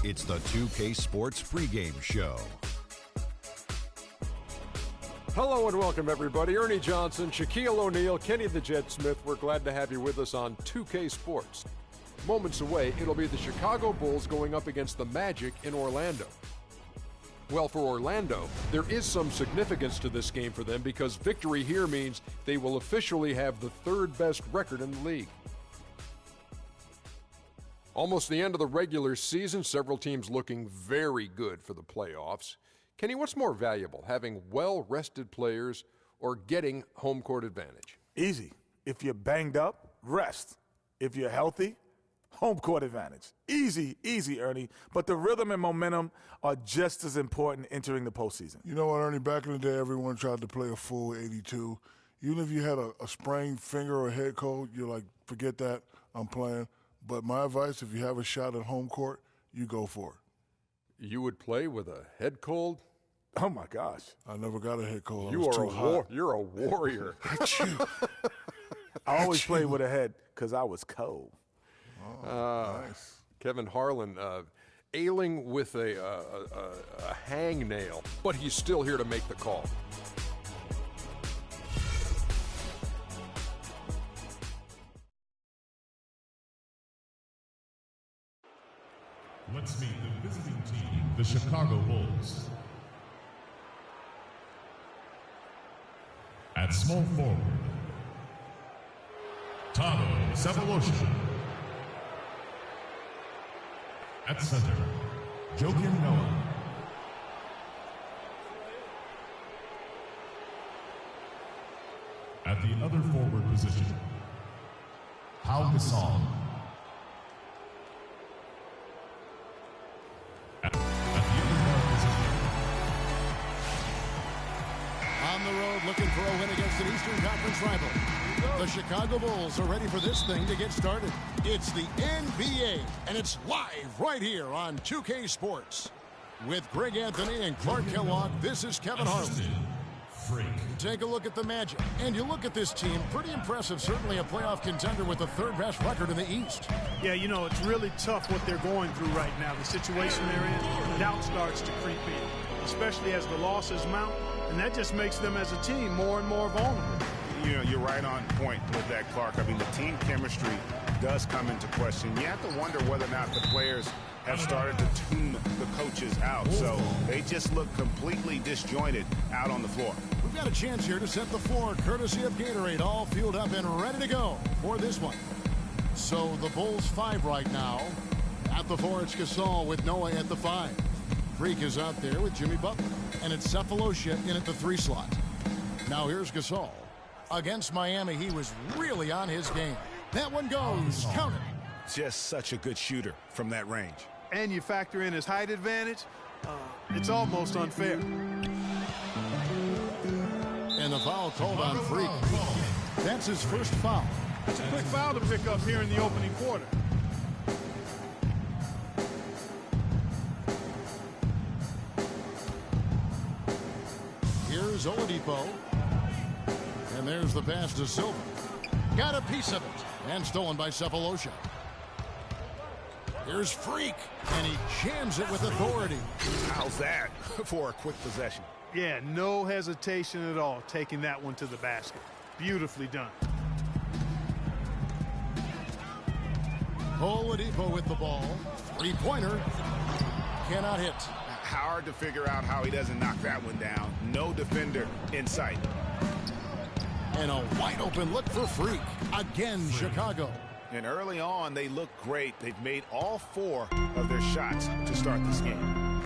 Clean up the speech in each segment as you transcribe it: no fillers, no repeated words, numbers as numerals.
It's the 2K Sports pregame show. Hello and welcome, everybody. Ernie Johnson, Shaquille O'Neal, Kenny the Jet Smith. We're glad to have you with us on 2K Sports. Moments away, it'll be the Chicago Bulls going up against the Magic in Orlando. Well, for Orlando, there is some significance to this game for them because victory here means they will officially have the third best record in the league. Almost the end of the regular season, several teams looking very good for the playoffs. Kenny, what's more valuable, having well-rested players or getting home court advantage? Easy. If you're banged up, rest. If you're healthy, home court advantage. Easy, easy, Ernie. But the rhythm and momentum are just as important entering the postseason. You know what, Ernie? Back in the day, everyone tried to play a full 82. Even if you had a sprained finger or a head cold, you're like, forget that, I'm playing. But my advice, if you have a shot at home court, you go for it. You would play with a head cold? Oh, my gosh. I never got a head cold. You're a warrior. I always played with a head because I was cold. Oh, nice. Kevin Harlan ailing with a hangnail, but he's still here to make the call. Let's meet the visiting team, the Chicago Bulls. At small forward, Tano Cephalosha. At center, Joakim Noah. At the other forward position, Pau Gasol. At the other guard position. On the road, looking for a win against an Eastern Conference rival. The Chicago Bulls are ready for this thing to get started. It's the NBA, and it's live right here on 2K Sports. With Greg Anthony and Clark Kellogg, this is Kevin Harlan. Take a look at the Magic, and you look at this team, pretty impressive. Certainly a playoff contender with the third best record in the East. Yeah, you know, it's really tough what they're going through right now. The situation they're in, doubt starts to creep in, especially as the losses mount, and that just makes them as a team more and more vulnerable. You know, you're right on point with that, Clark. I mean, the team chemistry does come into question. You have to wonder whether or not the players have started to tune the coaches out. So they just look completely disjointed out on the floor. We've got a chance here to set the floor, courtesy of Gatorade, all fueled up and ready to go for this one. So the Bulls 5 right now. At the 4, it's Gasol with Noah at the 5. Freak is out there with Jimmy Butler. And it's Cephalosha in at the 3 slot. Now here's Gasol. Against Miami, he was really on his game. That one goes. Count it. Just such a good shooter from that range. And you factor in his height advantage, it's almost unfair. And the foul called on Freak. That's his first foul. It's a quick foul to pick up here in the opening quarter. Here's Oladipo. And there's the pass to Silva. Got a piece of it. And stolen by Cephalosha. Here's Freak. And he jams it with authority. How's that for a quick possession? Yeah, no hesitation at all, taking that one to the basket. Beautifully done. Oladipo with the ball. Three-pointer. Cannot hit. Hard to figure out how he doesn't knock that one down. No defender in sight. And a wide-open look for Freak. Again, Chicago. And early on, they look great. They've made all 4 of their shots to start this game.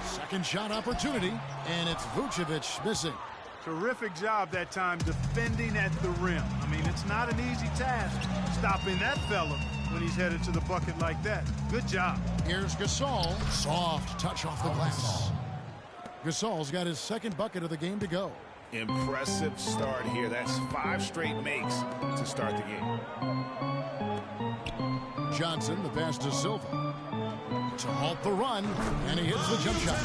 Second shot opportunity, and it's Vucevic missing. Terrific job that time defending at the rim. I mean, it's not an easy task stopping that fella when he's headed to the bucket like that. Good job. Here's Gasol. Soft touch off the glass. Gasol's got his second bucket of the game to go. Impressive start here. That's 5 straight makes to start the game. Johnson, the pass to Silva. To halt the run, and he hits the jump shot.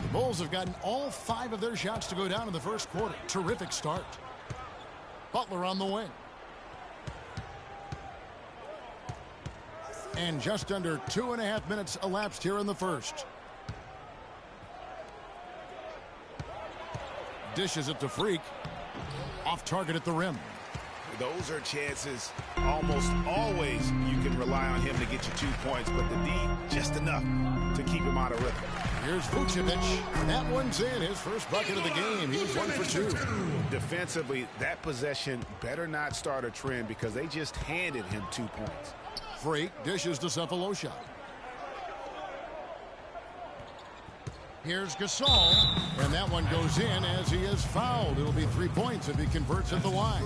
The Bulls Bulls have gotten all 5 of their shots to go down in the first quarter. Terrific start. Butler on the wing. And just under 2.5 minutes elapsed here in the first. Dishes it to Freak. Off target at the rim. Those are chances almost always you can rely on him to get you 2 points, but the D just enough to keep him out of rhythm. Here's Vucevic. That one's in. His first bucket of the game. He's 1 for 2. Defensively, that possession better not start a trend because they just handed him 2 points. Freak dishes to Cephalosha. Here's Gasol, and that one goes in as he is fouled. It'll be 3 points if he converts at the line.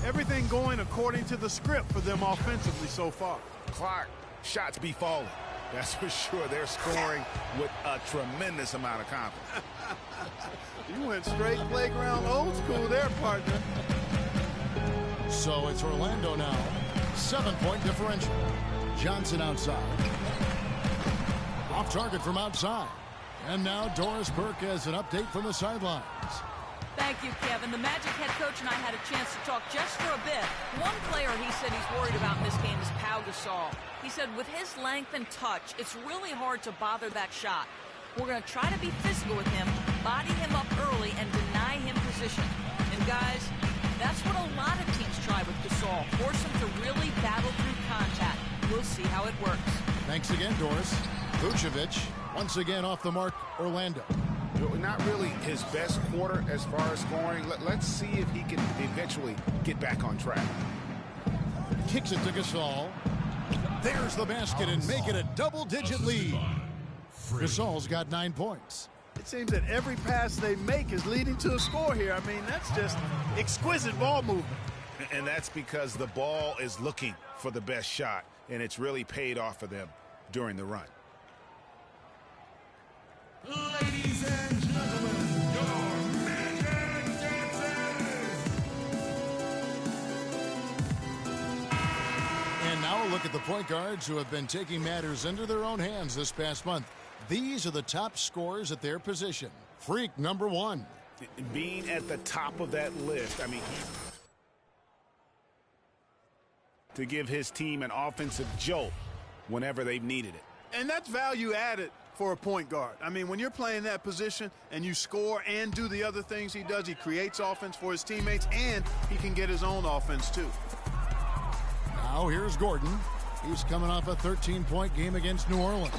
Everything going according to the script for them offensively so far. Clark, shots be falling. That's for sure. They're scoring with a tremendous amount of confidence. You went straight playground old school there, partner. So it's Orlando now. 7-point differential. Johnson outside. Off target from outside. And now Doris Burke has an update from the sidelines. Thank you, Kevin. The Magic head coach and I had a chance to talk just for a bit. One player he said he's worried about in this game is Pau Gasol. He said with his length and touch, it's really hard to bother that shot. We're going to try to be physical with him, body him up early, and deny him position. And guys, that's what a lot of teams try with Gasol. Force him to really battle through contact. We'll see how it works. Thanks again, Doris. Vucevic, once again off the mark, Orlando. Not really his best quarter as far as scoring. Let's see if he can eventually get back on track. Kicks it to Gasol. There's the basket and make it a double-digit lead. Gasol's got 9 points. It seems that every pass they make is leading to a score here. I mean, that's just exquisite ball movement. And that's because the ball is looking for the best shot, and it's really paid off for them during the run. Ladies and gentlemen, your Magic Dancers! And now a look at the point guards who have been taking matters into their own hands this past month. These are the top scorers at their position. Freak, number 1. Being at the top of that list, I mean, to give his team an offensive jolt whenever they've needed it. And that's value added for a point guard. I mean, when you're playing that position and you score and do the other things he does, he creates offense for his teammates, and he can get his own offense too. Now here's Gordon. He's coming off a 13-point game against New Orleans.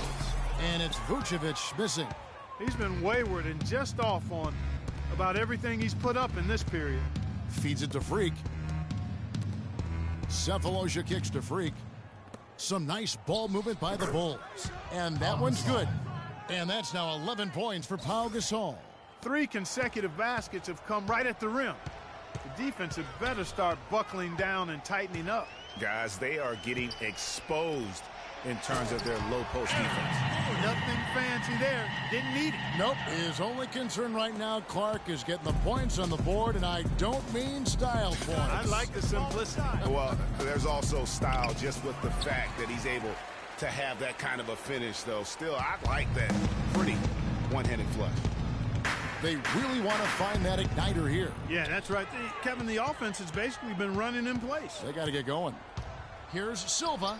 And it's Vucevic missing. He's been wayward and just off on about everything he's put up in this period. Feeds it to Freak. Cephalosha kicks to Freak. Some nice ball movement by the Bulls. And that one's good. And that's now 11 points for Pau Gasol. 3 consecutive baskets have come right at the rim. The defense had better start buckling down and tightening up. Guys, they are getting exposed in terms of their low post defense. Nothing fancy there. Didn't need it. Nope. His only concern right now, Clark, is getting the points on the board, and I don't mean style points. I like the simplicity. Well, there's also style just with the fact that he's able to have that kind of a finish, though. Still, I like that pretty one-handed flush. They really want to find that igniter here. Yeah, that's right. Kevin, the offense has basically been running in place. They got to get going. Here's Silva.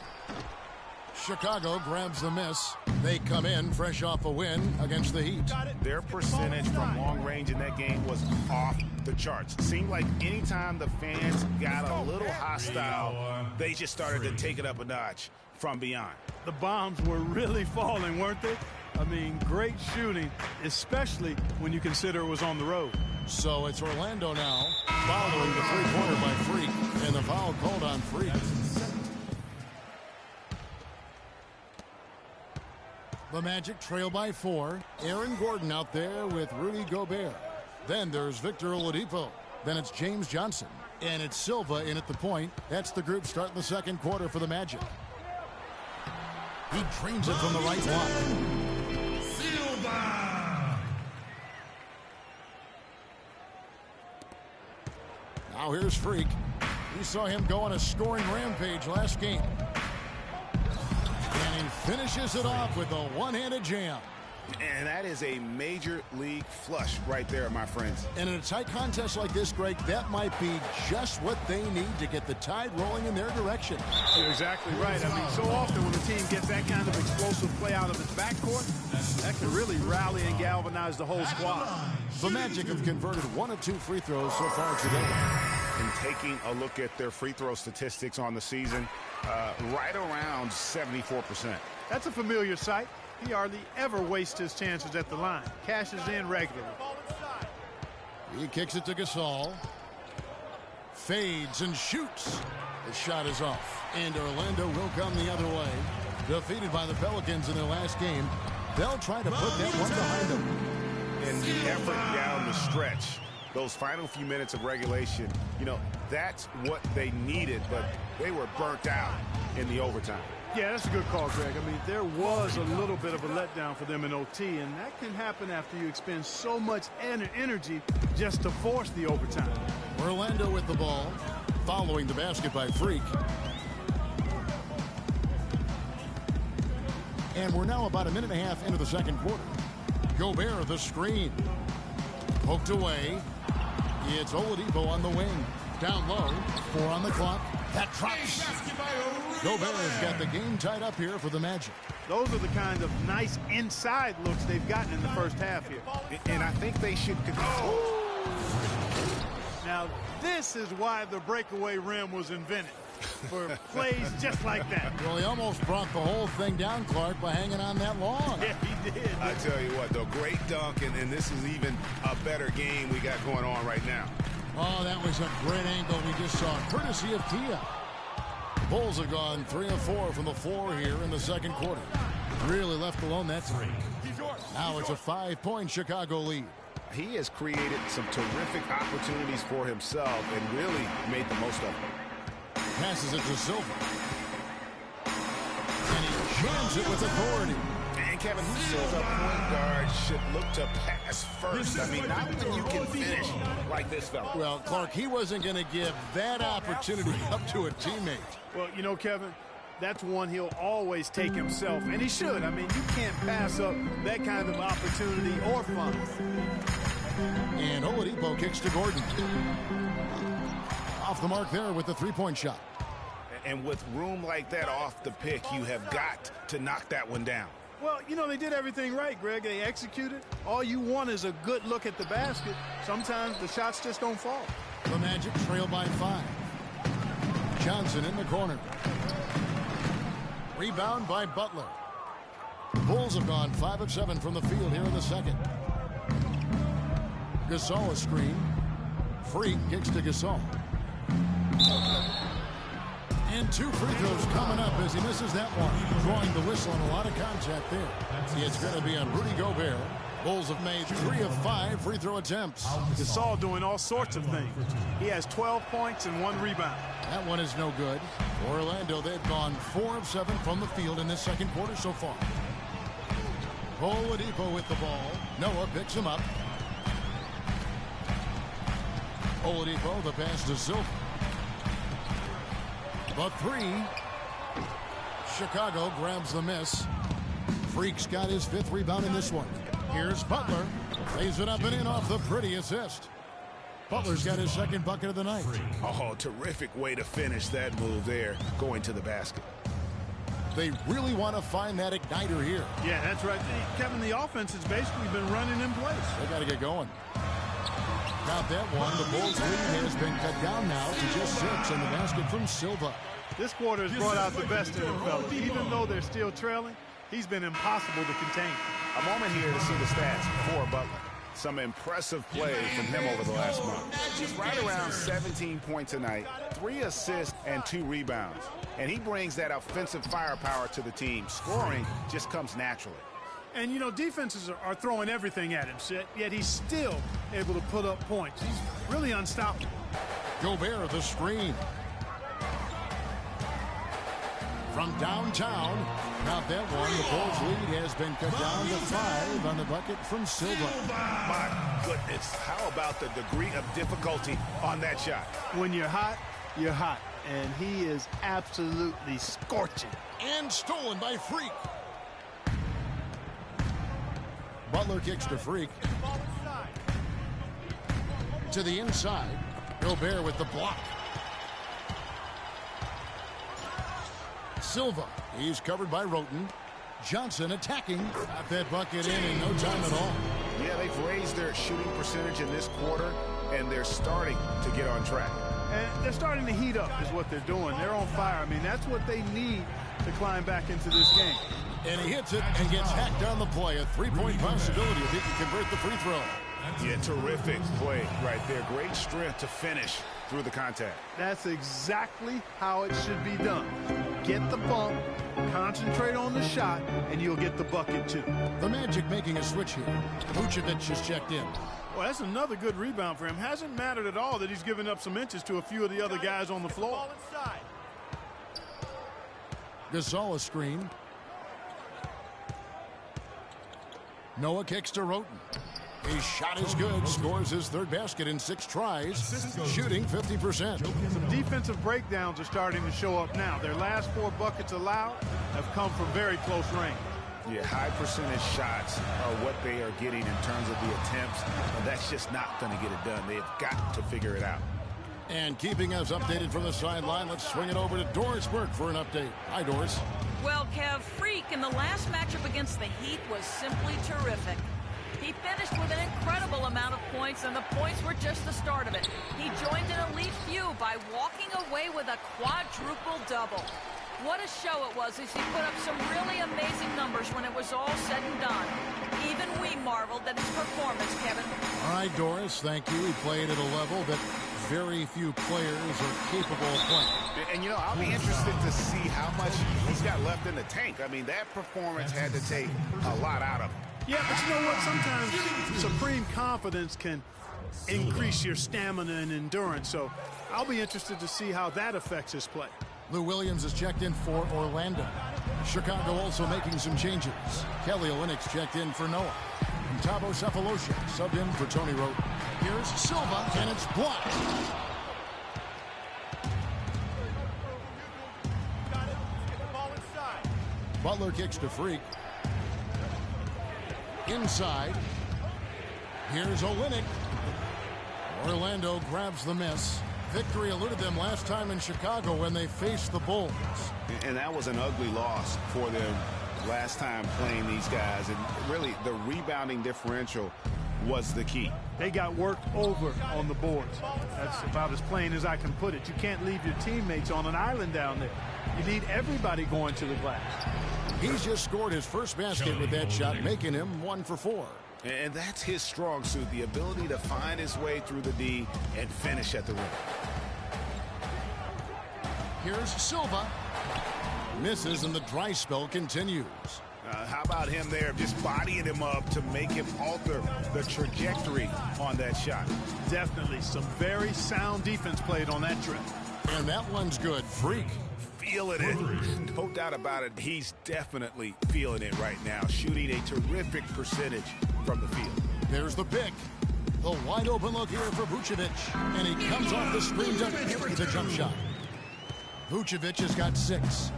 Chicago grabs the miss. They come in fresh off a win against the Heat. Their percentage from long range in that game was off the charts. It seemed like anytime the fans got a little hostile, they just started to take it up a notch from beyond. The bombs were really falling, weren't they? I mean, great shooting, especially when you consider it was on the road. So it's Orlando now, following the three-pointer by Freak, and the foul called on Freak. The Magic trail by 4. Aaron Gordon out there with Rudy Gobert. Then there's Victor Oladipo. Then it's James Johnson. And it's Silva in at the point. That's the group starting the second quarter for the Magic. He drains it from the right block. Silva! Now here's Freak. We saw him go on a scoring rampage last game. And he finishes it off with a one-handed jam. And that is a major league flush right there, my friends. And in a tight contest like this, Greg, that might be just what they need to get the tide rolling in their direction. You're exactly right. I mean, so often when a team gets that kind of explosive play out of its backcourt, that can really rally and galvanize the whole squad. The Magic have converted 1 of 2 free throws so far today. And taking a look at their free throw statistics on the season, right around 74%. That's a familiar sight. He hardly ever wastes his chances at the line. Cashes in regularly. He kicks it to Gasol. Fades and shoots. The shot is off. And Orlando will come the other way. Defeated by the Pelicans in their last game. They'll try to put that one behind them. And the effort down the stretch, those final few minutes of regulation, you know, that's what they needed, but they were burnt out in the overtime. Yeah, that's a good call, Greg. I mean, there was a little bit of a letdown for them in OT, and that can happen after you expend so much energy just to force the overtime. Orlando with the ball, following the basket by Freak. And we're now about a minute and a half into the second quarter. Gobert, the screen. Poked away. It's Oladipo on the wing. Down low. 4 on the clock. That drops. Gobert has got the game tied up here for the Magic. Those are the kind of nice inside looks they've gotten in the first half here. And I think they should continue. Now, this is why the breakaway rim was invented. For plays just like that. Well, he almost brought the whole thing down, Clark, by hanging on that long. Yeah, he did. I tell you what, though, great dunk, and this is even a better game we got going on right now. Oh, that was a great angle we just saw, courtesy of Tia. Bulls have gone 3 of 4 from the floor here in the second quarter. Really left alone that three. Now it's a 5-point Chicago lead. He has created some terrific opportunities for himself and really made the most of them. Passes it to Silva. And he jams it with authority. And Kevin, who says a point guard should look to pass first? I mean, not when you can finish like this fella. Well, Clark, he wasn't going to give that opportunity up to a teammate. Well, you know, Kevin, that's one he'll always take himself, and he should. I mean, you can't pass up that kind of opportunity or fun. And Oladipo kicks to Gordon. Off the mark there with the three-point shot. And with room like that off the pick, you have got to knock that one down. Well, you know, they did everything right, Greg. They executed. All you want is a good look at the basket. Sometimes the shots just don't fall. The Magic trail by 5. Johnson in the corner. Rebound by Butler. Bulls have gone 5 of 7 from the field here in the second. Gasol a screen. Freak kicks to Gasol. And 2 free throws coming up as he misses that one. Drawing the whistle and a lot of contact there. It's going to be on Rudy Gobert. Bulls have made 3 of 5 free throw attempts. Gasol doing all sorts of things. He has 12 points and 1 rebound. That one is no good. For Orlando, they've gone 4 of 7 from the field in this second quarter so far. Oladipo with the ball. Noah picks him up. Oladipo, the pass to Silva. The 3. Chicago grabs the miss. Freak's got his 5th rebound in this one. Here's Butler. Lays it up and in off the pretty assist. Butler's got his 2nd bucket of the night. Oh, terrific way to finish that move there, going to the basket. They really want to find that igniter here. Yeah, that's right. Kevin, the offense has basically been running in place. They got to get going. Got that one. The Bulls lead has been cut down now to just 6 on the basket from Silva. This quarter has brought out the best in him, fellas. Even though they're still trailing, he's been impossible to contain. A moment here to see the stats for Butler. Some impressive play from him over the last month. He's right around 17 points a night, 3 assists and 2 rebounds. And he brings that offensive firepower to the team. Scoring just comes naturally. And, you know, defenses are throwing everything at him, yet he's still able to put up points. He's really unstoppable. Gobert, the screen. From downtown, not that one. The Bulls lead has been cut down to 5 on the bucket from Silva. My goodness, how about the degree of difficulty on that shot? When you're hot, you're hot. And he is absolutely scorching. And stolen by Freak. Butler kicks to Freak. To the inside. Gobert with the block. Silva. He's covered by Roten. Johnson attacking. Got that bucket in no time at all. Yeah, they've raised their shooting percentage in this quarter, and they're starting to get on track. And they're starting to heat up is what they're doing. They're on fire. I mean, that's what they need to climb back into this game. And he hits it and gets hacked on the play. A three-point possibility if he can convert the free throw. Yeah, terrific play right there. Great strength to finish through the contact. That's exactly how it should be done. Get the bump, concentrate on the shot, and you'll get the bucket too. The Magic making a switch here. Vucevic has checked in. Well, that's another good rebound for him. Hasn't mattered at all that he's given up some inches to a few of the other guys on the floor. Gasol a screen. Noah kicks to Roten. His shot is good. Scores his third basket in 6 tries. Shooting 50%. Some defensive breakdowns are starting to show up now. Their last 4 buckets allowed have come from very close range. Yeah, high percentage shots are what they are getting in terms of the attempts. And that's just not going to get it done. They've got to figure it out. And keeping us updated from the sideline, let's swing it over to Doris Burke for an update. Hi, Doris. Well, Kev, Freak in the last matchup against the Heat was simply terrific. He finished with an incredible amount of points, and the points were just the start of it. He joined an elite few by walking away with a quadruple double. What a show it was as he put up some really amazing numbers when it was all said and done. Even we marveled at his performance, Kevin. All right, Doris, thank you. He played at a level that very few players are capable of playing. And, you know, I'll be interested to see how much he's got left in the tank. I mean, that performance had to take a lot out of him. Yeah, but you know what? Sometimes supreme confidence can increase your stamina and endurance. So I'll be interested to see how that affects his play. Lou Williams is checked in for Orlando. Chicago also making some changes. Kelly Olynyk's checked in for Noah. And Thabo Sefolosha subbed in for Tony Roten. Here's Silva, and it's blocked. Butler kicks to Freak. Inside. Here's Olynyk. Orlando grabs the miss. Victory eluded them last time in Chicago when they faced the Bulls. And that was an ugly loss for them last time playing these guys. And really, the rebounding differential was the key. They got worked over on the boards. That's about as plain as I can put it. You can't leave your teammates on an island down there. You need everybody going to the glass. He's just scored his first basket with that shot, making him 1 for 4. And that's his strong suit, the ability to find his way through the D and finish at the rim. Here's Silva. Misses, and the dry spell continues. How about him there, just bodying him up to make him alter the trajectory on that shot? Definitely some very sound defense played on that trip. And that one's good. Freak. Feeling it. No doubt about it. He's definitely feeling it right now. Shooting a terrific percentage from the field. There's the pick. The wide open look here for Vucevic. And he comes off the screen to bury the jump shot. Vucevic has got 6.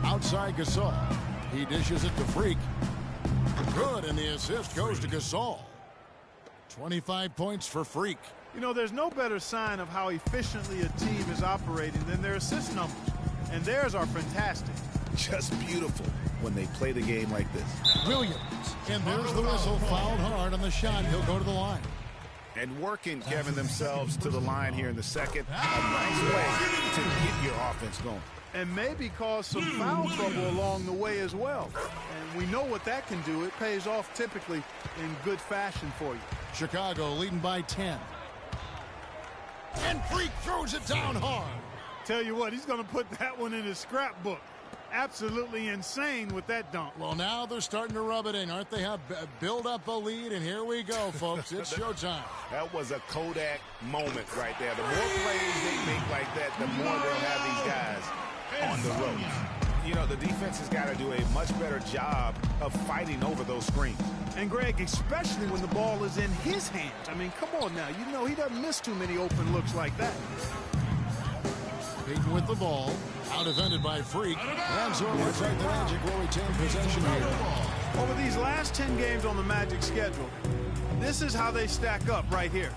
Outside Gasol. He dishes it to Freak. Good, and the assist goes to Gasol. 25 points for Freak. You know, there's no better sign of how efficiently a team is operating than their assist numbers. And theirs are fantastic. Just beautiful when they play the game like this. Williams. And there's the whistle. Fouled hard on the shot. He'll go to the line. And working, Kevin, themselves to the line here in the second. A nice way to get your offense going. And maybe cause some foul trouble along the way as well. And we know what that can do. It pays off typically in good fashion for you. Chicago leading by 10. And Freak throws it down hard. Tell you what, he's going to put that one in his scrapbook. Absolutely insane with that dunk. Well, now they're starting to rub it in, aren't they? Have build up a lead, and here we go, folks. It's showtime. That was a Kodak moment right there. The more plays they make like that, the more they'll have these guys on the ropes. You know, the defense has got to do a much better job of fighting over those screens. And, Greg, especially when the ball is in his hands. I mean, come on now. You know he doesn't miss too many open looks like that. Payton with the ball. Out defended by Freak. And so it looks like the Magic will retain possession here. Over these last 10 games on the Magic schedule, this is how they stack up right here.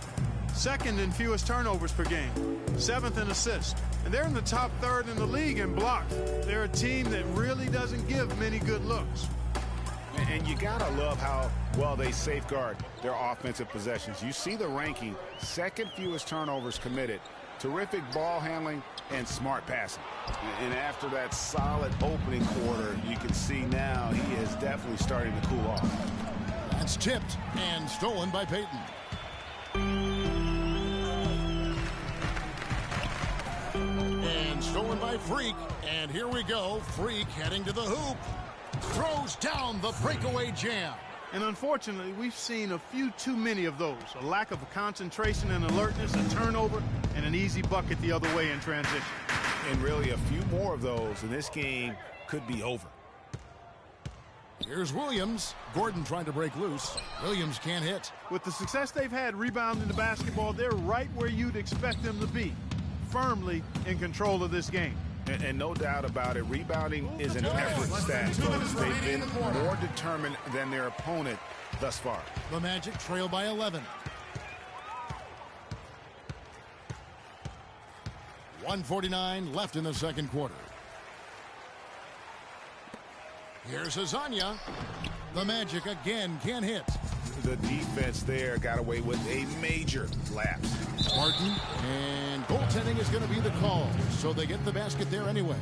Second in fewest turnovers per game. 7th in assists. And they're in the top third in the league in blocks. They're a team that really doesn't give many good looks. And you gotta love how well they safeguard their offensive possessions. You see the ranking, second fewest turnovers committed, terrific ball handling, and smart passing. And after that solid opening quarter, you can see now he is definitely starting to cool off. That's tipped and stolen by Payton. And stolen by Freak. And here we go. Freak heading to the hoop. Throws down the breakaway jam. And unfortunately, we've seen a few too many of those. A lack of concentration and alertness, a turnover, and an easy bucket the other way in transition. And really a few more of those, and this game could be over. Here's Williams. Gordon trying to break loose. Williams can't hit. With the success they've had rebounding the basketball, they're right where you'd expect them to be, firmly in control of this game. And no doubt about it, rebounding is an effort stat, folks. They've been more determined than their opponent thus far. The Magic trail by 11. 1:49 left in the second quarter. Here's Azania. The Magic again can't hit. The defense there got away with a major lapse. Martin, and goaltending is going to be the call, so they get the basket there anyway.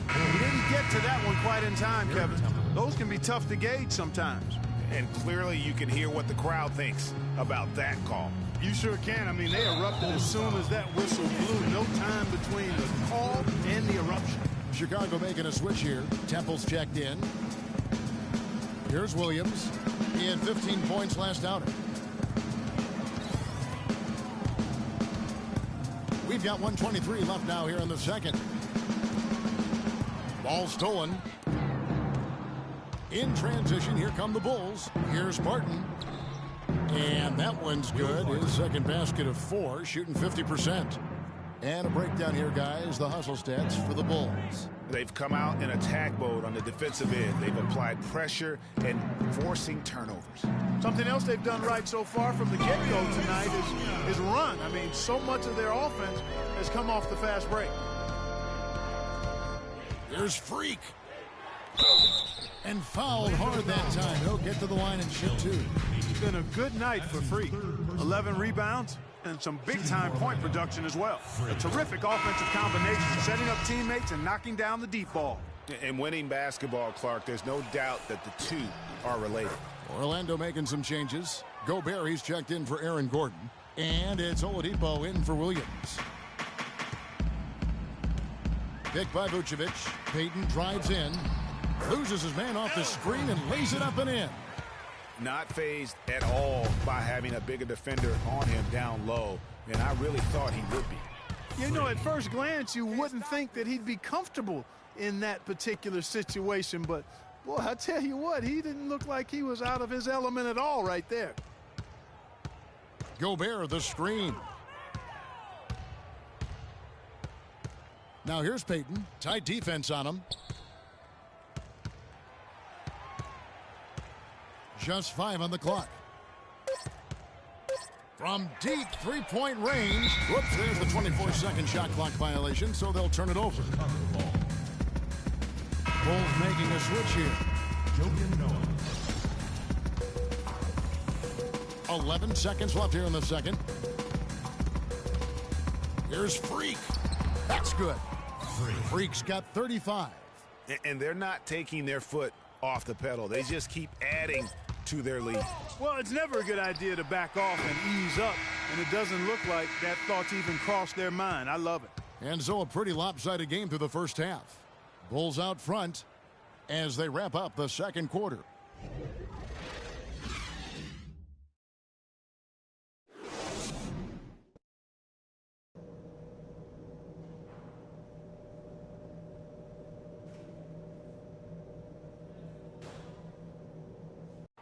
We didn't get to that one quite in time, Kevin. Those can be tough to gauge sometimes. And clearly you can hear what the crowd thinks about that call. You sure can. I mean, they erupted as soon as that whistle blew. No time between the call and the eruption. Chicago making a switch here. Temple's checked in. Here's Williams. He had 15 points last outing. We've got 1:23 left now here in the second. Ball stolen. In transition, here come the Bulls. Here's Martin. And that one's good. His second basket of 4, shooting 50%. And a breakdown here, guys. The hustle stats for the Bulls. They've come out in attack mode on the defensive end. They've applied pressure and forcing turnovers. Something else they've done right so far from the get-go tonight is run. I mean, so much of their offense has come off the fast break. Here's Freak. And fouled hard that time. He'll get to the line and shoot 2. It's been a good night for Freak. 11 rebounds and some big-time point production as well. A terrific offensive combination, setting up teammates and knocking down the deep ball. And winning basketball, Clark, there's no doubt that the two are related. Orlando making some changes. Gobert, he's checked in for Aaron Gordon. And it's Oladipo in for Williams. Picked by Vucevic. Payton drives in. Loses his man off the screen and lays it up and in. Not fazed at all by having a bigger defender on him down low. And I really thought he would be. You know, at first glance, you wouldn't think that he'd be comfortable in that particular situation. But, boy, I tell you what, he didn't look like he was out of his element at all right there. Gobert, the screen. Now here's Payton. Tight defense on him. Just 5 on the clock. From deep three-point range. Whoops, there's the 24-second shot clock violation, so they'll turn it over. Bulls making a switch here. 11 seconds left here in the second. Here's Freak. That's good. Freak's got 35. And they're not taking their foot off the pedal. They just keep adding to their lead. Well, it's never a good idea to back off and ease up, and it doesn't look like that thought's even crossed their mind. I love it. And so a pretty lopsided game through the first half. Bulls out front as they wrap up the second quarter.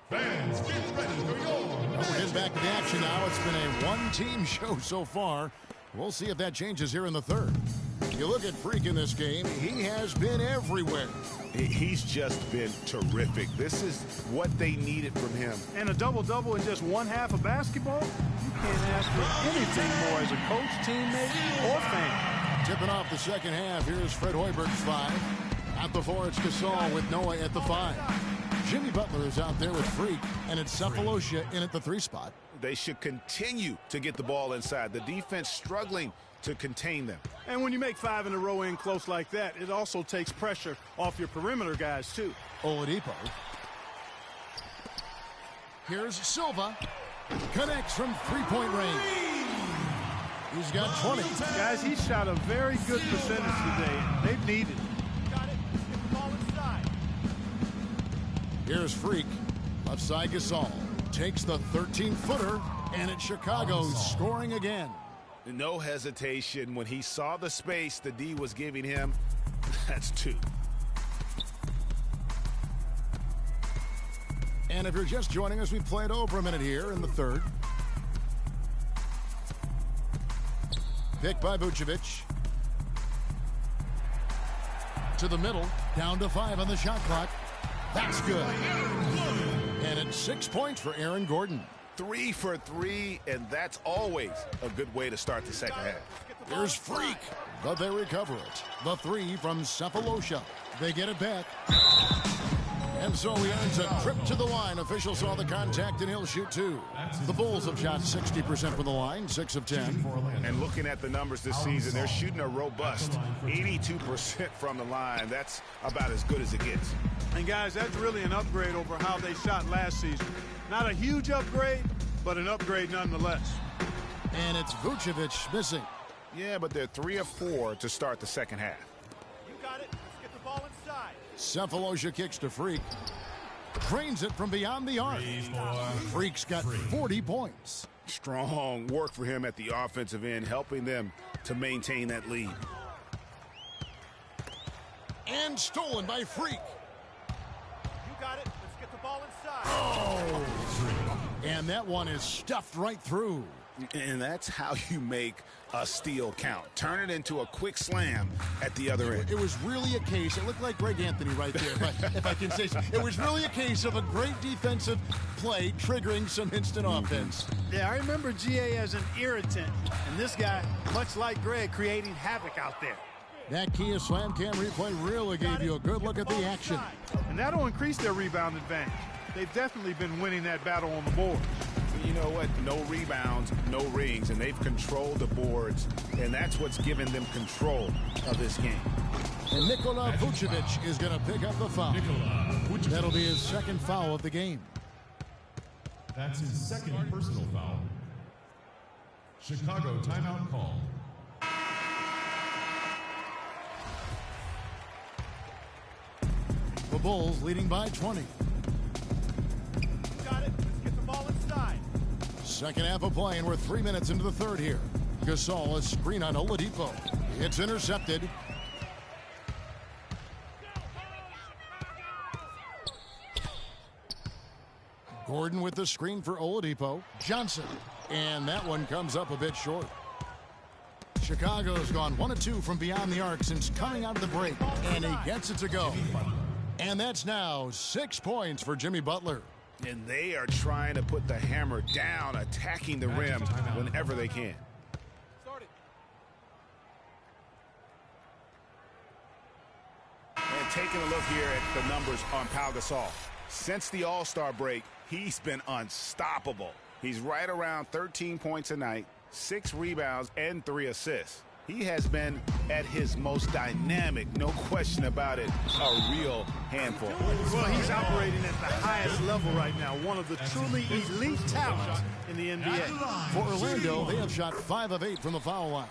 Fans, get ready for your... We're getting back to the action now. It's been a one-team show so far. We'll see if that changes here in the third. You look at Freak in this game, he has been everywhere. He's just been terrific. This is what they needed from him. And a double-double in just one half of basketball? You can't ask for anything more as a coach, teammate, or fan. Tipping off the second half, here's Fred Hoiberg's 5. At the 4, it's Gasol with Noah at the 5. Jimmy Butler is out there with Freak, and it's Cephalosha in at the 3 spot. They should continue to get the ball inside. The defense struggling to contain them. And when you make 5 in a row in close like that, it also takes pressure off your perimeter guys, too. Oladipo. Here's Silva. Connects from three-point range. He's got 20. Guys, he shot a very good percentage today. They've needed it. Here's Freak. Left side Gasol. Takes the 13-footer, and it's Chicago scoring again. No hesitation. When he saw the space the D was giving him, that's 2. And if you're just joining us, we played over a minute here in the 3rd. Pick by Vucevic. To the middle. Down to 5 on the shot clock. That's good. And it's 6 points for Aaron Gordon. 3 for 3, and that's always a good way to start the second half. Here's Freak, but they recover it. The 3 from Cephalosha. They get it back. And so he earns a trip to the line. Officials saw the contact, and he'll shoot 2. The Bulls have shot 60% from the line, 6 of 10. And looking at the numbers this season, they're shooting a robust 82% from the line. That's about as good as it gets. And guys, that's really an upgrade over how they shot last season. Not a huge upgrade, but an upgrade nonetheless. And it's Vucevic missing. Yeah, but they're 3 of 4 to start the second half. You got it. Let's get the ball inside. Cephalosha kicks to Freak. Drains it from beyond the arc. Freak's got 40 points. Strong work for him at the offensive end, helping them to maintain that lead. And stolen by Freak. You got it. Let's get the ball inside. Oh! And that one is stuffed right through. And that's how you make a steal count. Turn it into a quick slam at the other end. It was really a case, it looked like Greg Anthony right there, if I can say so. It was really a case of a great defensive play triggering some instant offense. Yeah, I remember GA as an irritant, and this guy, much like Greg, creating havoc out there. That Kia Slam Cam replay really gave you a good look at the action. And that'll increase their rebound advantage. They've definitely been winning that battle on the board. You know what? No rebounds, no rings, and they've controlled the boards, and that's what's given them control of this game. And Nikola Vucevic is going to pick up the foul. That'll be his 2nd foul of the game. That's his 2nd personal foul. Chicago timeout call. The Bulls leading by 20. Got it. Let's get the ball inside. Second half of play, and we're 3 minutes into the 3rd here. Gasol, a screen on Oladipo. It's intercepted. Gordon with the screen for Oladipo. Johnson. And that one comes up a bit short. Chicago's gone 1 of 2 from beyond the arc since coming out of the break. And he gets it to go. And that's now 6 points for Jimmy Butler. And they are trying to put the hammer down, attacking the rim whenever they can. And taking a look here at the numbers on Pau Gasol. Since the All-Star break, he's been unstoppable. He's right around 13 points a night, 6 rebounds, and 3 assists. He has been at his most dynamic, no question about it, a real handful. Well, he's operating at the highest level right now, one of the truly elite talents in the NBA. For Orlando, they have shot 5 of 8 from the foul line.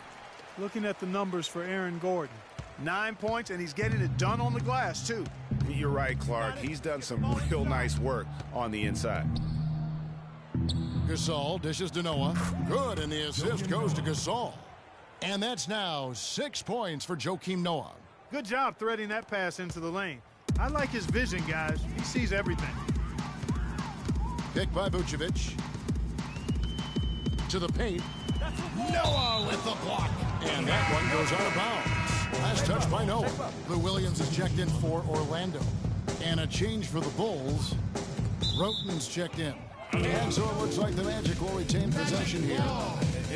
Looking at the numbers for Aaron Gordon, 9 points, and he's getting it done on the glass, too. You're right, Clark. He's done some real nice work on the inside. Gasol dishes to Noah. Good, and the assist goes to Gasol. And that's now 6 points for Joakim Noah. Good job threading that pass into the lane. I like his vision, guys. He sees everything. Pick by Vucevic. To the paint. Noah with the block. And that one goes out of bounds. Last touch by Noah. Lou Williams is checked in for Orlando. And a change for the Bulls. Roten's checked in. And so it looks like the Magic will retain possession here.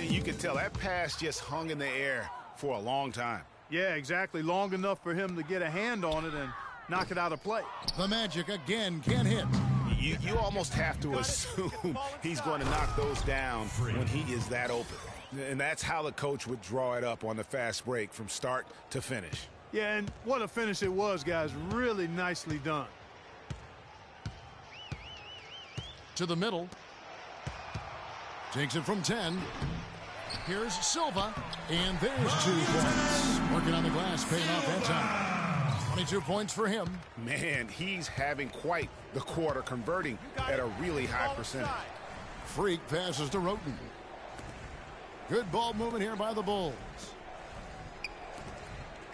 You can tell that pass just hung in the air for a long time. Yeah, exactly. Long enough for him to get a hand on it and knock it out of play. The Magic again can't hit. You almost have to assume he's going to knock those down when he is that open. And that's how the coach would draw it up on the fast break from start to finish. Yeah, and what a finish it was, guys. Really nicely done. To the middle. Takes it from 10. Here's Silva. And there's 2 points. Working on the glass, paying off that time. 22 points for him. Man, he's having quite the quarter, converting at a really high percentage. Freak passes to Roten. Good ball movement here by the Bulls.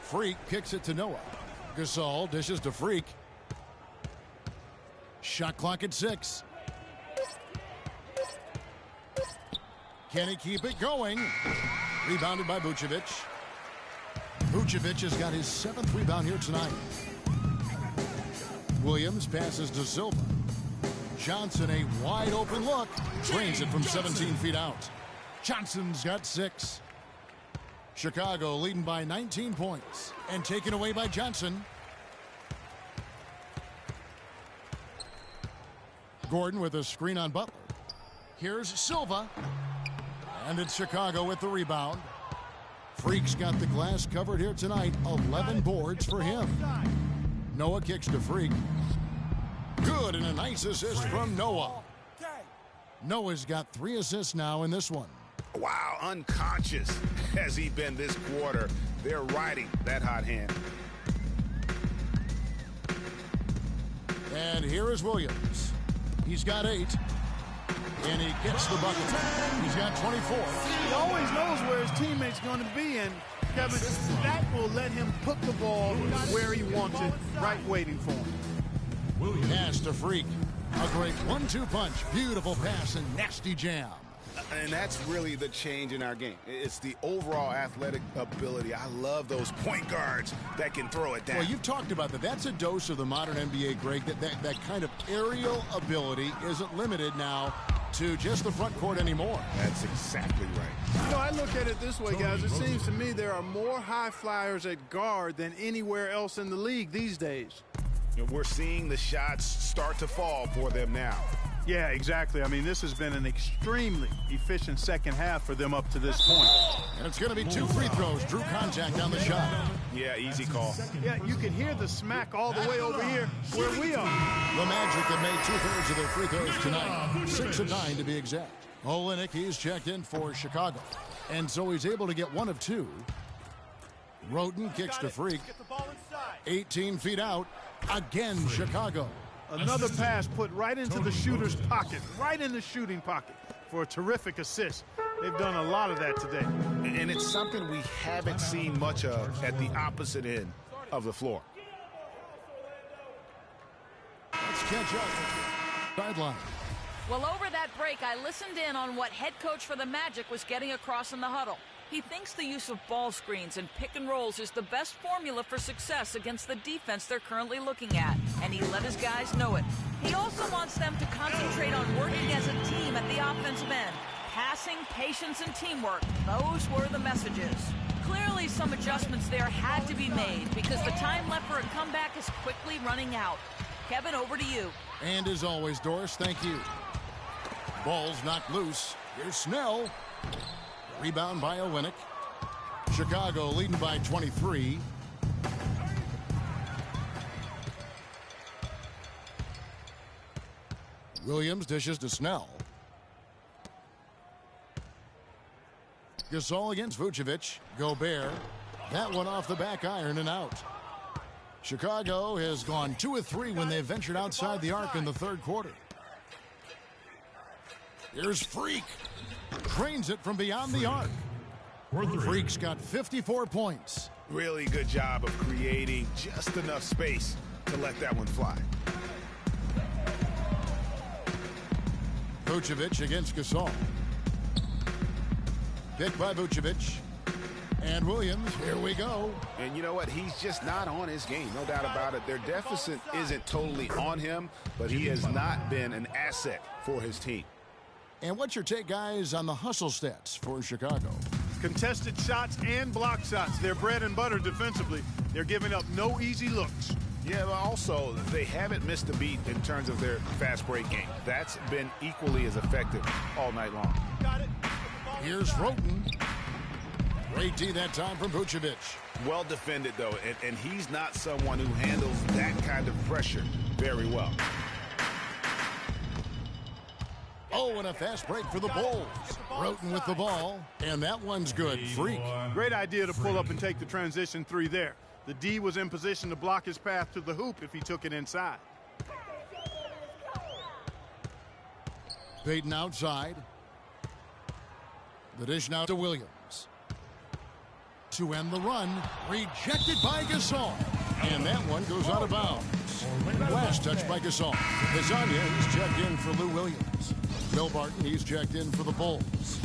Freak kicks it to Noah. Gasol dishes to Freak. Shot clock at 6. Can he keep it going? Rebounded by Vucevic. Vucevic has got his 7th rebound here tonight. Williams passes to Silva. Johnson, a wide open look. Drains it from 17 feet out. Johnson's got 6. Chicago leading by 19 points and taken away by Johnson. Gordon with a screen on Butler. Here's Silva. And it's Chicago with the rebound. Freak's got the glass covered here tonight. 11 boards for him. Noah kicks to Freak. Good, and a nice assist from Noah. Noah's got 3 assists now in this one. Wow, unconscious has he been this quarter. They're riding that hot hand. And here is Williams. He's got 8. And he gets the bucket. He's got 24. He always knows where his teammate's going to be, and Kevin, that will let him put the ball where he wants it, right waiting for him. Pass to Freak. A great 1-2 punch. Beautiful pass and nasty jam. And that's really the change in our game. It's the overall athletic ability. I love those point guards that can throw it down. Well, you've talked about that. That's a dose of the modern NBA, Greg. That kind of aerial ability isn't limited now to just the front court anymore. That's exactly right. You know, I look at it this way, guys. It seems to me there are more high flyers at guard than anywhere else in the league these days. And we're seeing the shots start to fall for them now. Yeah, exactly. I mean, this has been an extremely efficient second half for them up to this point. And it's going to be 2 free throws. Drew contact on the shot. Yeah, easy call. Yeah, you can hear the smack all the way over here where we are. The Magic have made 2/3 of their free throws tonight. 6 of 9 to be exact. Olynyk, he's checked in for Chicago. And so he's able to get 1 of 2. Roten kicks to Freak. 18 feet out. Again, Chicago. Another pass put right into the shooter's pocket, right in the shooting pocket for a terrific assist. They've done a lot of that today. And it's something we haven't seen much of at the opposite end of the floor. Let's catch up. Sideline. Well, over that break, I listened in on what head coach for the Magic was getting across in the huddle. He thinks the use of ball screens and pick and rolls is the best formula for success against the defense they're currently looking at, and he let his guys know it. He also wants them to concentrate on working as a team at the offensive end. Passing, patience, and teamwork, those were the messages. Clearly, some adjustments there had to be made because the time left for a comeback is quickly running out. Kevin, over to you. And as always, Doris, thank you. Ball's knocked loose. Here's Snell. Rebound by Olynyk. Chicago leading by 23. Williams dishes to Snell. Gasol against Vucevic. Gobert. That one off the back iron and out. Chicago has gone 2 of 3 when they ventured outside the arc in the 3rd quarter. Here's Freak. Trains it from beyond the arc. Freak's got 54 points. Really good job of creating just enough space to let that one fly. Vucevic against Gasol. Picked by Vucevic. And Williams, here we go. And you know what? He's just not on his game. No doubt about it. Their deficit isn't totally on him, but he has not been an asset for his team. And what's your take, guys, on the hustle stats for Chicago? Contested shots and block shots. They're bread and butter defensively. They're giving up no easy looks. Yeah, but also they haven't missed a beat in terms of their fast break game. That's been equally as effective all night long. Got it. Here's Roten. Great D that time from Vucevic. Well defended, though, and he's not someone who handles that kind of pressure very well. Oh, and a fast break for the Bulls. Roten with the ball, and that one's good. Freak. Great idea to pull up and take the transition three there. The D was in position to block his path to the hoop if he took it inside. Payton outside. The dish now to Williams. To end the run, rejected by Gasol. And that one goes out of bounds. Last touch by Gasol. Lasagna, he's checked in for Lou Williams. Bill Barton, he's checked in for the Bulls.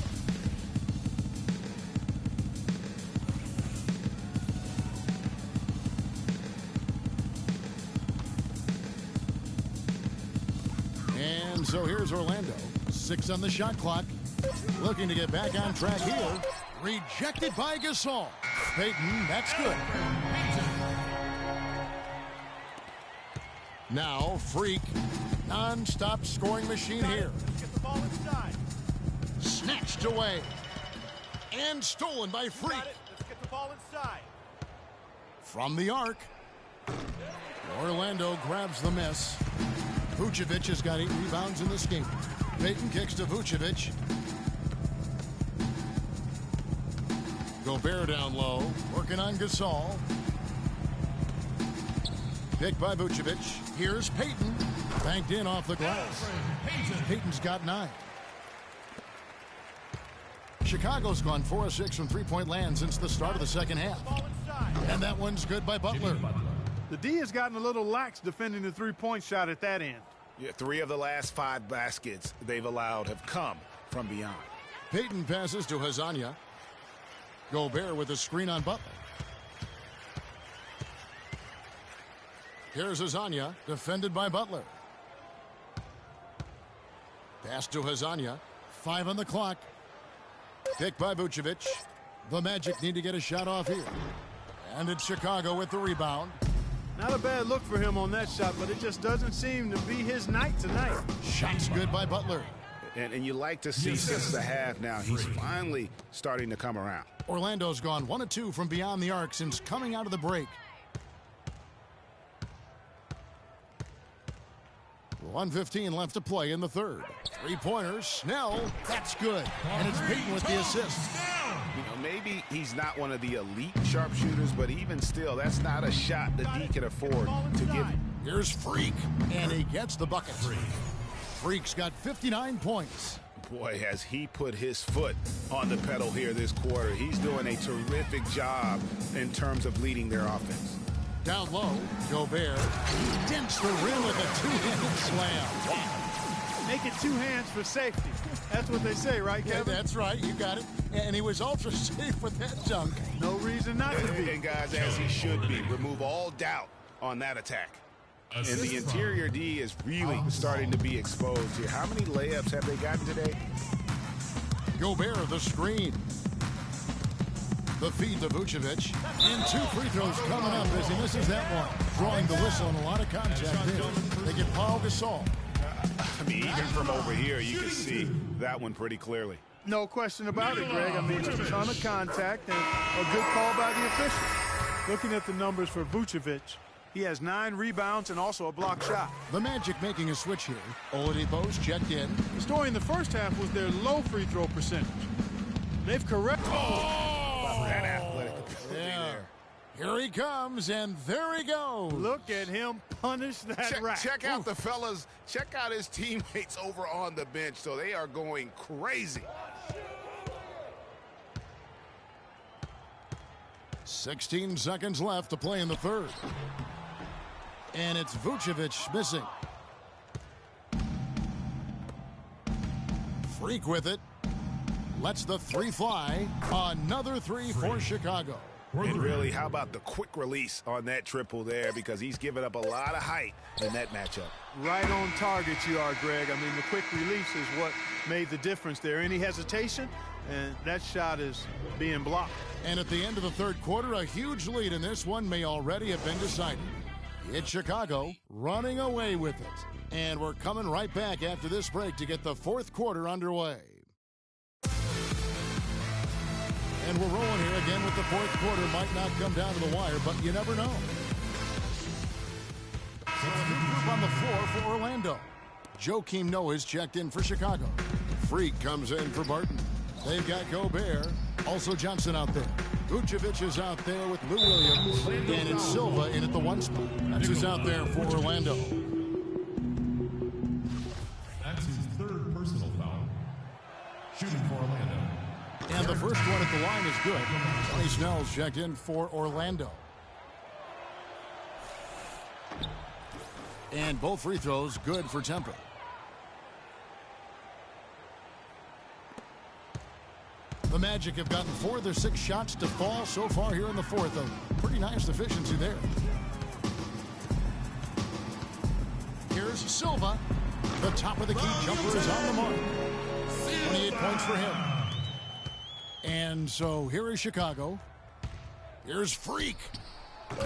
And so here's Orlando. 6 on the shot clock. Looking to get back on track here. Rejected by Gasol. Payton, that's good. Now, Freak. Non-stop scoring machine here. Get the ball inside. Snatched away. And stolen by Freak. Let's get the ball inside. From the arc. Orlando grabs the miss. Vucevic has got 8 rebounds in this game. Payton kicks to Vucevic. Gobert down low, working on Gasol. Picked by Vucevic. Here's Payton. Banked in off the glass. Payton's got 9. Chicago's gone 4 of 6 from three-point land since the start of the second half. And that one's good by Butler. The D has gotten a little lax defending the three-point shot at that end. Yeah, 3 of the last 5 baskets they've allowed have come from beyond. Payton passes to Lasagna. Gobert with a screen on Butler. Here's Lasagna, defended by Butler. Pass to Lasagna. 5 on the clock. Picked by Vucevic. The Magic need to get a shot off here. And it's Chicago with the rebound. Not a bad look for him on that shot, but it just doesn't seem to be his night tonight. Shot's good by Butler. And you like to see since the half now, he's finally starting to come around. Orlando's gone 1 of 2 from beyond the arc since coming out of the break. 1:15 left to play in the third. 3-pointers, Snell, that's good. And it's Payton with the assist. You know, maybe he's not one of the elite sharpshooters, but even still, that's not a shot the D can afford to give him. Here's Freak, and he gets the bucket. Freak's got 59 points. Boy, has he put his foot on the pedal here this quarter. He's doing a terrific job in terms of leading their offense. Down low, Gobert. He dents the rim with a 2-handed slam. Wow. Make it 2 hands for safety. That's what they say, right, Kevin? Yeah, that's right. You got it. And he was ultra safe with that dunk. No reason not to be. And guys, as he should be. Remove all doubt on that attack. And the interior D is really starting to be exposed here. How many layups have they gotten today? Gobert, the screen. The feed to Vucevic. And 2 free throws coming up as he misses that one. Drawing the whistle and a lot of contact there. They get Paul Gasol. I mean, even from over here, you can see that one pretty clearly. No question about it, Greg. I mean, a ton of contact and a good call by the official. Looking at the numbers for Vucevic, he has 9 rebounds and also a block shot. The Magic making a switch here. Oladipo's checked in. The story in the first half was their low free throw percentage. They've corrected. That athletic ability there. Here he comes, and there he goes. Look at him punish that rack. Check out the fellas. Check out his teammates over on the bench. So they are going crazy. 16 seconds left to play in the third. And it's Vucevic missing. Freak with it. lets the three fly. Another three for Chicago. And really, how about the quick release on that triple there, because he's given up a lot of height in that matchup. Right on target you are, Greg. I mean, the quick release is what made the difference there. Any hesitation, and that shot is being blocked. And at the end of the third quarter, a huge lead in this one may already have been decided. It's Chicago running away with it. And we're coming right back after this break to get the fourth quarter underway. And we're rolling here again with the fourth quarter. Might not come down to the wire, but you never know. Group on the floor for Orlando. Joakim Noah's checked in for Chicago. Freak comes in for Barton. They've got Gobert. Also Johnson out there. Vucevic is out there with Lou Williams. And it's Silva in at the one spot. That's who's out there for Orlando. That's his third personal foul. Shooting for Orlando. And the first one at the line is good. Tony Snell's checked in for Orlando. And both free throws good for Temple. The Magic have gotten 4 of their 6 shots to fall so far here in the fourth. A pretty nice efficiency there. Here's Silva. The top of the key jumper is on the mark. 28 points for him. And so here is Chicago. Here's Freak.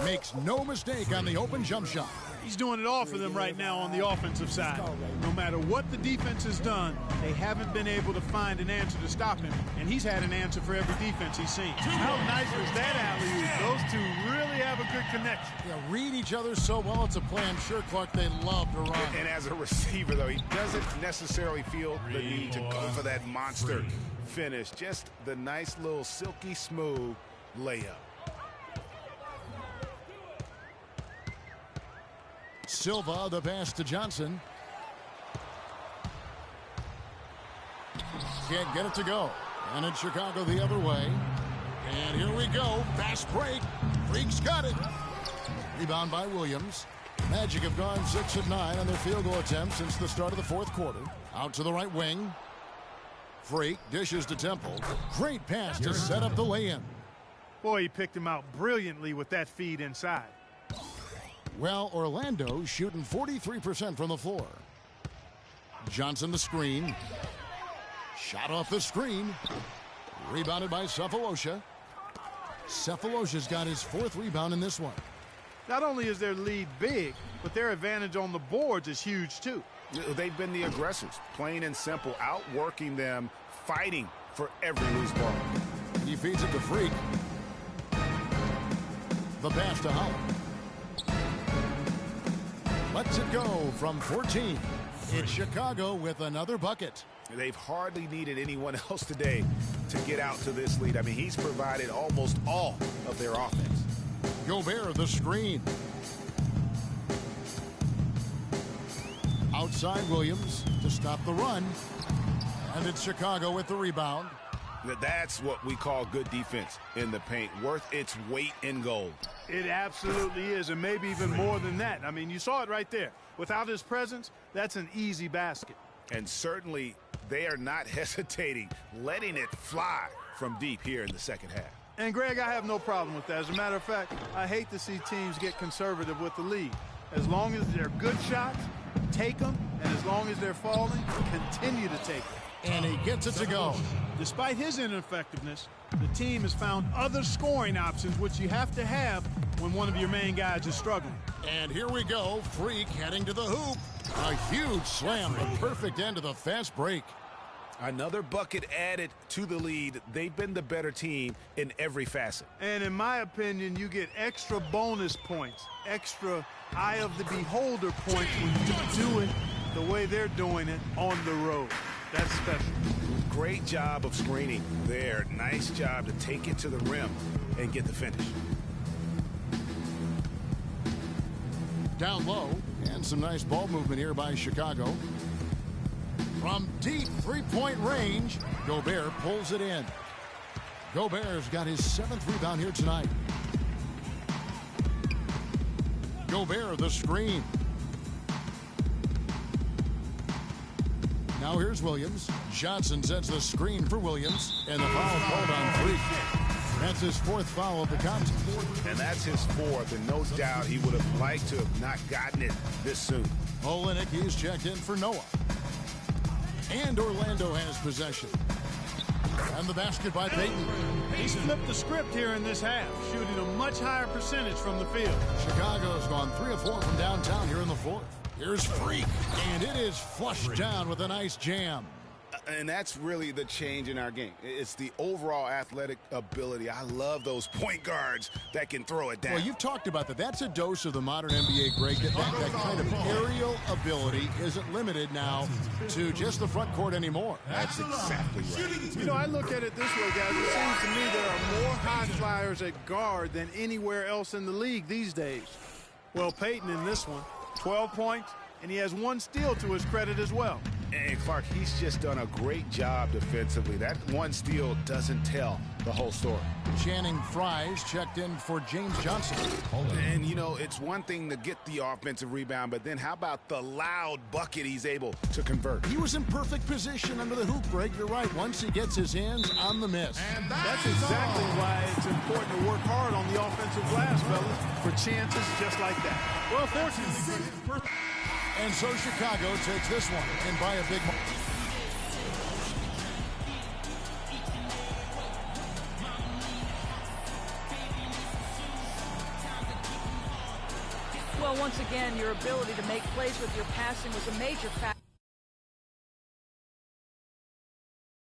Makes no mistake on the open jump shot. He's doing it all for them right now on the offensive side. No matter what the defense has done, they haven't been able to find an answer to stop him. And he's had an answer for every defense he's seen. How nice was that alley-oop? Those two really have a good connection. Yeah, read each other so well. It's a play I'm sure, Clark, they love to run. And as a receiver, though, he doesn't necessarily feel the need to go for that monster finish. Just the nice little silky smooth layup. Silva, the pass to Johnson. Can't get it to go. And it's Chicago the other way. And here we go. Fast break. Freak's got it. Rebound by Williams. Magic have gone 6 of 9 on their field goal attempts since the start of the fourth quarter. Out to the right wing. Freak dishes to Temple. Great pass to set up the lay-in. Boy, he picked him out brilliantly with that feed inside. Well, Orlando shooting 43% from the floor. Johnson the screen. Shot off the screen. Rebounded by Cephalosha. Cephalosha's got his 4th rebound in this one. Not only is their lead big, but their advantage on the boards is huge too. They've been the aggressors, plain and simple, outworking them, fighting for every loose ball. He feeds it to Freak. The pass to Holland. Lets it go from 14. It's Chicago with another bucket. They've hardly needed anyone else today to get out to this lead. I mean, he's provided almost all of their offense. Gobert the screen. Outside Williams to stop the run. And it's Chicago with the rebound. That's what we call good defense in the paint, worth its weight in gold. It absolutely is, and maybe even more than that. I mean, you saw it right there. Without his presence, that's an easy basket. And certainly they are not hesitating, letting it fly from deep here in the second half. And, Greg, I have no problem with that. As a matter of fact, I hate to see teams get conservative with the lead. As long as they're good shots, take them, and as long as they're falling, continue to take them. And he gets it to go. Despite his ineffectiveness, the team has found other scoring options, which you have to have when one of your main guys is struggling. And here we go. Freak heading to the hoop. A huge slam, the perfect end of the fast break. Another bucket added to the lead. They've been the better team in every facet. And in my opinion, you get extra bonus points, extra eye of the beholder points when you do it the way they're doing it on the road. That's special. Great job of screening there. Nice job to take it to the rim and get the finish. Down low, and some nice ball movement here by Chicago. From deep three-point range, Gobert pulls it in. Gobert's got his 7th rebound here tonight. Gobert the screen. Now here's Williams. Johnson sets the screen for Williams, and the foul called on Freak. That's his fourth foul of the contest. And that's his fourth, and no doubt he would have liked to have not gotten it this soon. Olenek, he's checked in for Noah. And Orlando has possession. And the basket by Payton. He's flipped the script here in this half, shooting a much higher percentage from the field. Chicago's gone 3 of 4 from downtown here in the fourth. Here's Freak, and it is flushed down with a nice jam. And that's really the change in our game. It's the overall athletic ability. I love those point guards that can throw it down. Well, you've talked about that. That's a dose of the modern NBA, Greg. That kind of aerial ability isn't limited now to just the front court anymore. That's exactly right. You know, I look at it this way, guys. It seems to me there are more high flyers at guard than anywhere else in the league these days. Well, Payton in this one, 12 points, and he has 1 steal to his credit as well. And Clark, he's just done a great job defensively. That 1 steal doesn't tell the whole story. Channing Fries checked in for James Johnson. And, you know, it's one thing to get the offensive rebound, but then how about the loud bucket he's able to convert? He was in perfect position under the hoop break. You're right. Once he gets his hands on the miss. And that's exactly why it's important to work hard on the offensive glass, fellas, for chances just like that. Well, fortunately, and so Chicago takes this one and by a big margin. Well, once again, your ability to make plays with your passing was a major factor.